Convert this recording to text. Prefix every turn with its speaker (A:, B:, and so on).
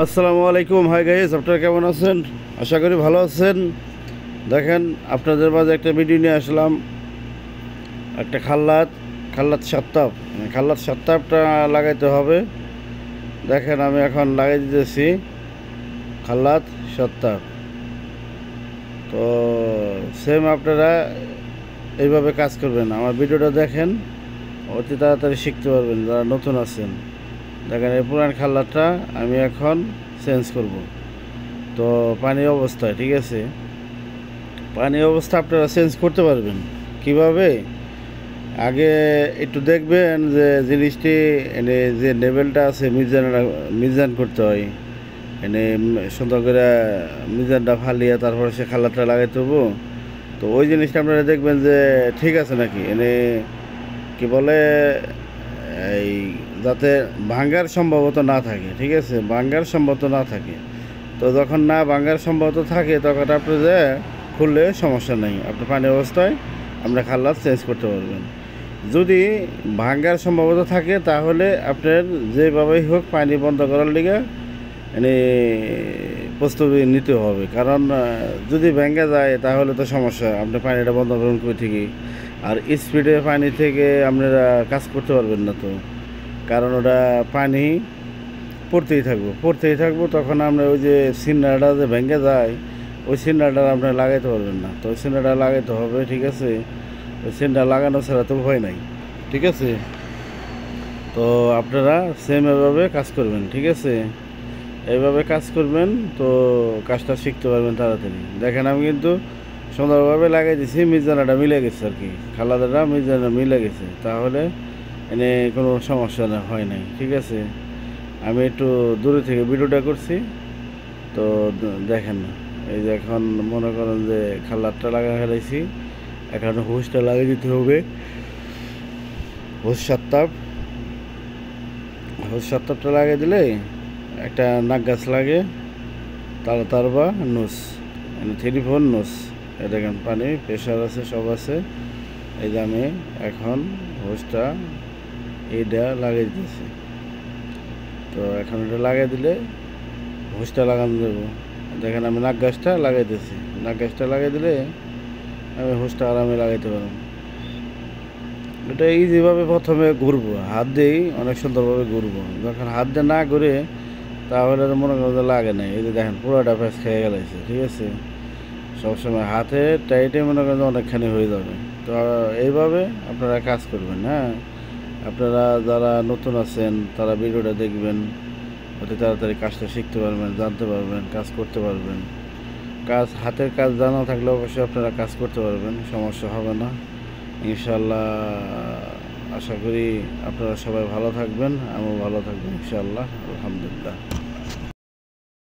A: আসসালামু আলাইকুম। Hi guys, আপনারা কেমন আছেন? আশা করি ভালো আছেন। দেখেন, আপনাদের মাঝে একটা ভিডিও নিয়ে আসলাম। একটা খাল্লাত সাত্তাপ, খাল্লাত সাত্তাপটা লাগাইতে হবে। দেখেন, আমি এখন লাগাই দিতেছি খাল্লাত সাত্তাপ। তো সেম আপনারা এইভাবে কাজ করবেন। আমার ভিডিওটা দেখেন, অতি তাড়াতাড়ি শিখতে পারবেন যারা নতুন আছেন। দেখেন, এই পুরান খাল্লাতটা আমি এখন চেঞ্জ করব। তো পানি অবস্থায়, ঠিক আছে, পানি অবস্থা আপনারা চেঞ্জ করতে পারবেন কিভাবে? আগে একটু দেখবেন যে জিনিসটি এনে যে লেভেলটা আছে মিজান করতে হয়। এনে সুন্দর করে মিজানটা ফালিয়ে তারপরে সে খালাটা লাগাইতে হবো। তো ওই জিনিসটা আপনারা দেখবেন যে ঠিক আছে নাকি, এনে কি বলে, এই যাতে ভাঙ্গার সম্ভবত না থাকে, ঠিক আছে, ভাঙ্গার সম্ভবত না থাকে। তো যখন না ভাঙ্গার সম্ভবত থাকে তখন আপনি যে খুললে সমস্যা নেই, আপনি পানি অবস্থায় আমরা খাল্লাত চেঞ্জ করতে পারবেন। যদি ভাঙ্গার সম্ভবত থাকে তাহলে আপনার যেভাবেই হোক পানি বন্ধ করার লিগে মানে প্রস্তুতি নিতে হবে। কারণ যদি ভেঙে যায় তাহলে তো সমস্যা, আপনি পানিটা বন্ধ করুন কই থেকে। আর স্পিডে পানি থেকে আপনারা কাজ করতে পারবেন না, তো কারণ ওটা পানি পড়তেই থাকবো তখন আমরা ওই যে সিন্নাটা যে ভেঙে যায় ওই সিন্নাটা আপনি লাগাইতে পারবেন না। তো ওই সিন্নাটা লাগাইতে হবে, ঠিক আছে। ওই সিন্না লাগানো ছাড়া তো ভয় নাই, ঠিক আছে। তো আপনারা সেম এভাবে কাজ করবেন, ঠিক আছে, এইভাবে কাজ করবেন। তো কাজটা শিখতে পারবেন তাড়াতাড়ি। দেখেন, আমি কিন্তু সুন্দরভাবে লাগাই দিছি, মিজানাটা মিলে গেছে আর কি, খালাদাটা মিজানা মিলে গেছে, তাহলে এনে কোনো সমস্যা হয় নাই, ঠিক আছে। আমি একটু দূরে থেকে ভিডিওটা করছি। তো দেখেন, এই যে এখন মনে করেন যে খাল্লারটা লাগা ফেলাইছি, এখন হুসটা লাগিয়ে দিতে হবে। হুস সাত্তাপটা লাগিয়ে দিলে একটা নাক গাছ লাগে, তারবা নোস, মানে 3-4 নোস। এ দেখেন, পানি প্রেশার আছে, সব আছে। এই যে আমি এখন হুসটা এইটা লাগিয়ে দিতেছি। তো এখন এটা লাগিয়ে দিলে হুসটা লাগানো যাবো। দেখেন, আমি নাক গাছটা লাগাইতেছি। নাক গাছটা লাগিয়ে দিলে আমি হুসটা আরামে লাগাইতে পারবো। এটা ইজিভাবে প্রথমে ঘুরবো, হাত দিয়েই অনেক সুন্দরভাবে ঘুরবো। যখন হাত দিয়ে না ঘুরে তাহলে তো মনে করেন যে লাগে না। এই যে দেখেন, পুরোটা প্যাঁচ খেয়ে গেছে, ঠিক আছে। সবসময় হাতে টাইটে মনে করেন অনেকখানি হয়ে যাবে। তো এইভাবে আপনারা কাজ করবেন। হ্যাঁ, আপনারা যারা নতুন আছেন তারা ভিডিওটা দেখবেন, অতি তাড়াতাড়ি কাজটা শিখতে পারবেন, জানতে পারবেন, কাজ করতে পারবেন। হাতের কাজ জানা থাকলে অবশ্যই আপনারা কাজ করতে পারবেন, সমস্যা হবে না ইনশাল্লাহ। আশা করি আপনারা সবাই ভালো থাকবেন, আমিও ভালো থাকবেন ইনশাল্লাহ। আলহামদুলিল্লাহ।